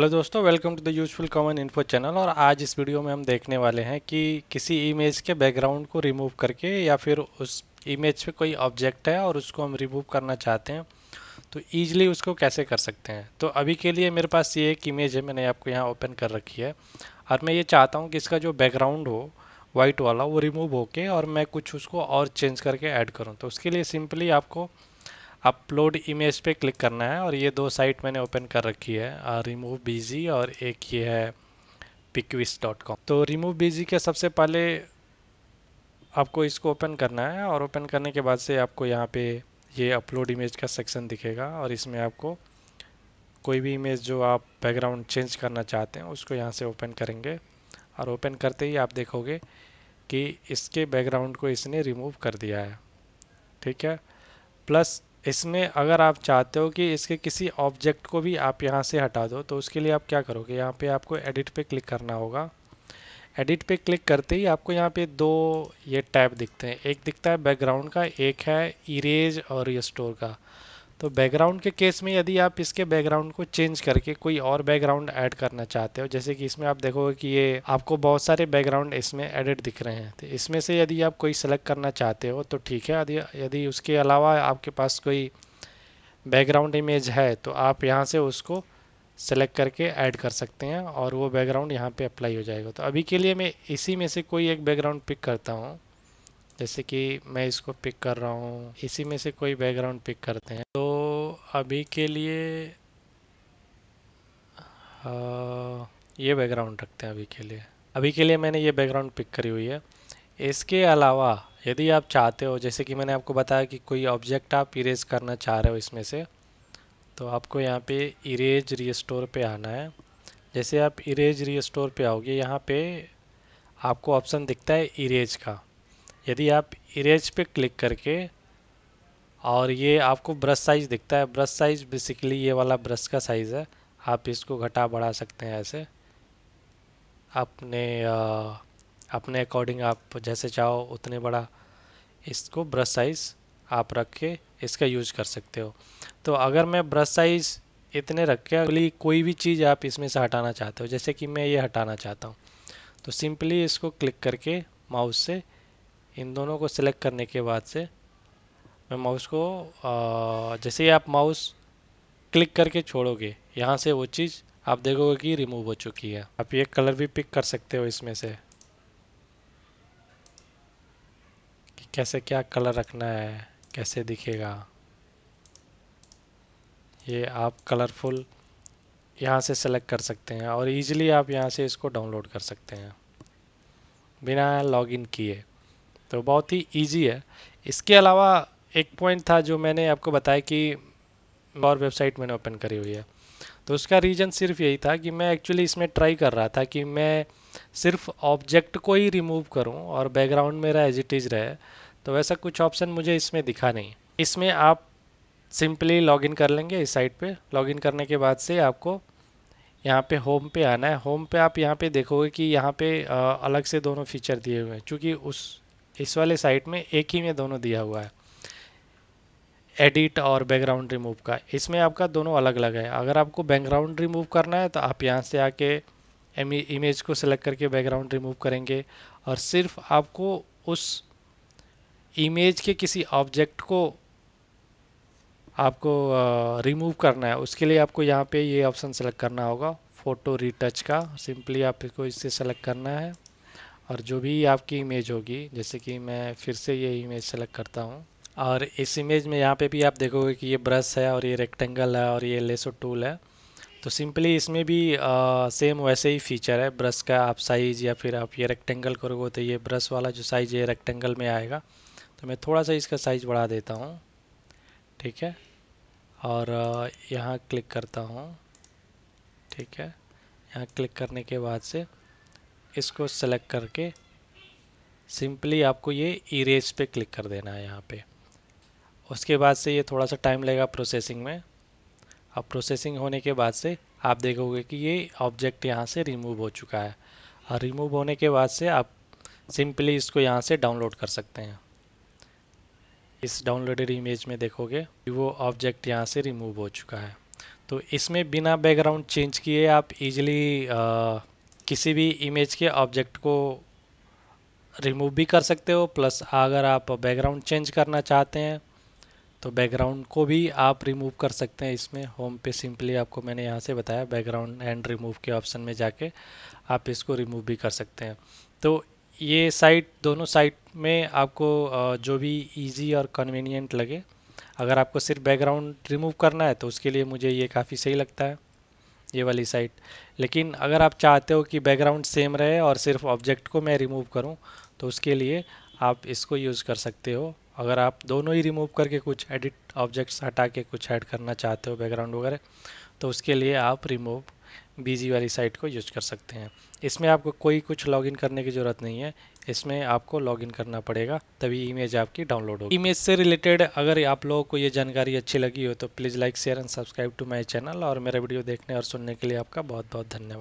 Hello दोस्तों, welcome to the useful common info channel. और आज इस वीडियो में हम देखने वाले हैं कि किसी इमेज के बैकग्राउंड को रिमूव करके या फिर उस इमेज पे कोई ऑब्जेक्ट है और उसको हम रिमूव करना चाहते हैं तो ईजिली उसको कैसे कर सकते हैं। तो अभी के लिए मेरे पास ये एक इमेज है, मैंने आपको यहाँ ओपन कर रखी है और मैं ये चाहता हूँ कि इसका जो बैकग्राउंड हो वाइट वाला वो रिमूव होके और मैं कुछ उसको और चेंज करके ऐड करूँ। तो उसके लिए सिंपली आपको अपलोड इमेज पे क्लिक करना है और ये दो साइट मैंने ओपन कर रखी है, रिमूव बीजी और एक ये है पिक्विस.com। तो रिमूव बीजी के सबसे पहले आपको इसको ओपन करना है और ओपन करने के बाद से आपको यहाँ पे ये अपलोड इमेज का सेक्शन दिखेगा और इसमें आपको कोई भी इमेज जो आप बैकग्राउंड चेंज करना चाहते हैं उसको यहाँ से ओपन करेंगे और ओपन करते ही आप देखोगे कि इसके बैकग्राउंड को इसने रिमूव कर दिया है। ठीक है, प्लस इसमें अगर आप चाहते हो कि इसके किसी ऑब्जेक्ट को भी आप यहाँ से हटा दो तो उसके लिए आप क्या करोगे, यहाँ पे आपको एडिट पे क्लिक करना होगा। एडिट पे क्लिक करते ही आपको यहाँ पे दो ये टैब दिखते हैं, एक दिखता है बैकग्राउंड का, एक है इरेज और रिस्टोर का। तो बैकग्राउंड के केस में यदि आप इसके बैकग्राउंड को चेंज करके कोई और बैकग्राउंड ऐड करना चाहते हो, जैसे कि इसमें आप देखोगे कि ये आपको बहुत सारे बैकग्राउंड इसमें एडिट दिख रहे हैं, तो इसमें से यदि आप कोई सेलेक्ट करना चाहते हो तो ठीक है। यदि यदि उसके अलावा आपके पास कोई बैकग्राउंड इमेज है तो आप यहाँ से उसको सेलेक्ट करके ऐड कर सकते हैं और वो बैकग्राउंड यहाँ पे अप्लाई हो जाएगा। तो अभी के लिए मैं इसी में से कोई एक बैकग्राउंड पिक करता हूँ, जैसे कि मैं इसको पिक कर रहा हूँ, इसी में से कोई बैकग्राउंड पिक करते हैं। तो अभी के लिए ये बैकग्राउंड रखते हैं अभी के लिए मैंने ये बैकग्राउंड पिक करी हुई है। इसके अलावा यदि आप चाहते हो, जैसे कि मैंने आपको बताया कि कोई ऑब्जेक्ट आप इरेज करना चाह रहे हो इसमें से, तो आपको यहाँ पे इरेज रीस्टोर पे आना है। जैसे आप इरेज रीस्टोर पे आओगे, यहाँ पे आपको ऑप्शन दिखता है इरेज का। यदि आप इरेज पे क्लिक करके और ये आपको ब्रश साइज दिखता है, ब्रश साइज बेसिकली ये वाला ब्रश का साइज़ है, आप इसको घटा बढ़ा सकते हैं ऐसे अपने अपने अकॉर्डिंग, आप जैसे चाहो उतने बड़ा इसको ब्रश साइज आप रख के इसका यूज कर सकते हो। तो अगर मैं ब्रश साइज इतने रख के अगली कोई भी चीज़ आप इसमें से हटाना चाहते हो, जैसे कि मैं ये हटाना चाहता हूँ, तो सिंपली इसको क्लिक करके माउस से इन दोनों को सिलेक्ट करने के बाद से मैं माउस को जैसे ही आप माउस क्लिक करके छोड़ोगे यहाँ से वो चीज़ आप देखोगे कि रिमूव हो चुकी है। आप ये कलर भी पिक कर सकते हो इसमें से कि कैसे क्या कलर रखना है, कैसे दिखेगा। ये आप कलरफुल यहाँ से सेलेक्ट कर सकते हैं और इजीली आप यहाँ से इसको डाउनलोड कर सकते हैं बिना लॉगिन किए। तो बहुत ही इजी है। इसके अलावा एक पॉइंट था जो मैंने आपको बताया कि और वेबसाइट मैंने ओपन करी हुई है, तो उसका रीज़न सिर्फ यही था कि मैं एक्चुअली इसमें ट्राई कर रहा था कि मैं सिर्फ ऑब्जेक्ट को ही रिमूव करूं और बैकग्राउंड मेरा एज इट इज़ रहे। तो वैसा कुछ ऑप्शन मुझे इसमें दिखा नहीं। इसमें आप सिंपली लॉगिन कर लेंगे इस साइट पे। लॉगिन करने के बाद से आपको यहाँ पे होम पे आना है। होम पे आप यहाँ पे देखोगे कि यहाँ पे अलग से दोनों फीचर दिए हुए हैं, क्योंकि उस इस वाले साइट में एक ही में दोनों दिया हुआ है, एडिट और बैकग्राउंड रिमूव का। इसमें आपका दोनों अलग अलग है। अगर आपको बैकग्राउंड रिमूव करना है तो आप यहाँ से आके इमेज को सेलेक्ट करके बैकग्राउंड रिमूव करेंगे और सिर्फ आपको उस इमेज के किसी ऑब्जेक्ट को आपको रिमूव करना है। उसके लिए आपको यहाँ पे ये ऑप्शन सेलेक्ट करना होगा, फ़ोटो रीटच का। सिंपली आपको इससे सेलेक्ट करना है और जो भी आपकी इमेज होगी, जैसे कि मैं फिर से ये इमेज सेलेक्ट करता हूँ और इस इमेज में यहाँ पे भी आप देखोगे कि ये ब्रश है और ये रेक्टेंगल है और ये लेसो टूल है। तो सिंपली इसमें भी सेम वैसे ही फीचर है, ब्रश का आप साइज़ या फिर आप ये रेक्टेंगल करोगे तो ये ब्रश वाला जो साइज़ है रेक्टेंगल में आएगा। तो मैं थोड़ा सा इसका साइज़ बढ़ा देता हूँ, ठीक है, और यहाँ क्लिक करता हूँ। ठीक है, यहाँ क्लिक करने के बाद से इसको सेलेक्ट करके सिंपली आपको ये इरेज पे क्लिक कर देना है यहाँ पे। उसके बाद से ये थोड़ा सा टाइम लगेगा प्रोसेसिंग में। अब प्रोसेसिंग होने के बाद से आप देखोगे कि ये ऑब्जेक्ट यहाँ से रिमूव हो चुका है और रिमूव होने के बाद से आप सिंपली इसको यहाँ से डाउनलोड कर सकते हैं। इस डाउनलोडेड इमेज में देखोगे कि वो ऑब्जेक्ट यहाँ से रिमूव हो चुका है। तो इसमें बिना बैकग्राउंड चेंज किए आप इजीली किसी भी इमेज के ऑब्जेक्ट को रिमूव भी कर सकते हो, प्लस अगर आप बैकग्राउंड चेंज करना चाहते हैं तो बैकग्राउंड को भी आप रिमूव कर सकते हैं। इसमें होम पे सिंपली आपको मैंने यहाँ से बताया, बैकग्राउंड एंड रिमूव के ऑप्शन में जाके आप इसको रिमूव भी कर सकते हैं। तो ये साइट, दोनों साइट में आपको जो भी इजी और कन्वीनियंट लगे। अगर आपको सिर्फ बैकग्राउंड रिमूव करना है तो उसके लिए मुझे ये काफ़ी सही लगता है, ये वाली साइट। लेकिन अगर आप चाहते हो कि बैकग्राउंड सेम रहे और सिर्फ ऑब्जेक्ट को मैं रिमूव करूं, तो उसके लिए आप इसको यूज़ कर सकते हो। अगर आप दोनों ही रिमूव करके कुछ एडिट ऑब्जेक्ट्स हटा के कुछ ऐड करना चाहते हो बैकग्राउंड वगैरह, तो उसके लिए आप रिमूव बीजी वाली साइट को यूज कर सकते हैं। इसमें आपको कोई कुछ लॉगिन करने की ज़रूरत नहीं है, इसमें आपको लॉगिन करना पड़ेगा तभी इमेज आपकी डाउनलोड होगी। इमेज से रिलेटेड अगर आप लोगों को ये जानकारी अच्छी लगी हो तो please like share and subscribe to my channel, और मेरा वीडियो देखने और सुनने के लिए आपका बहुत बहुत धन्यवाद।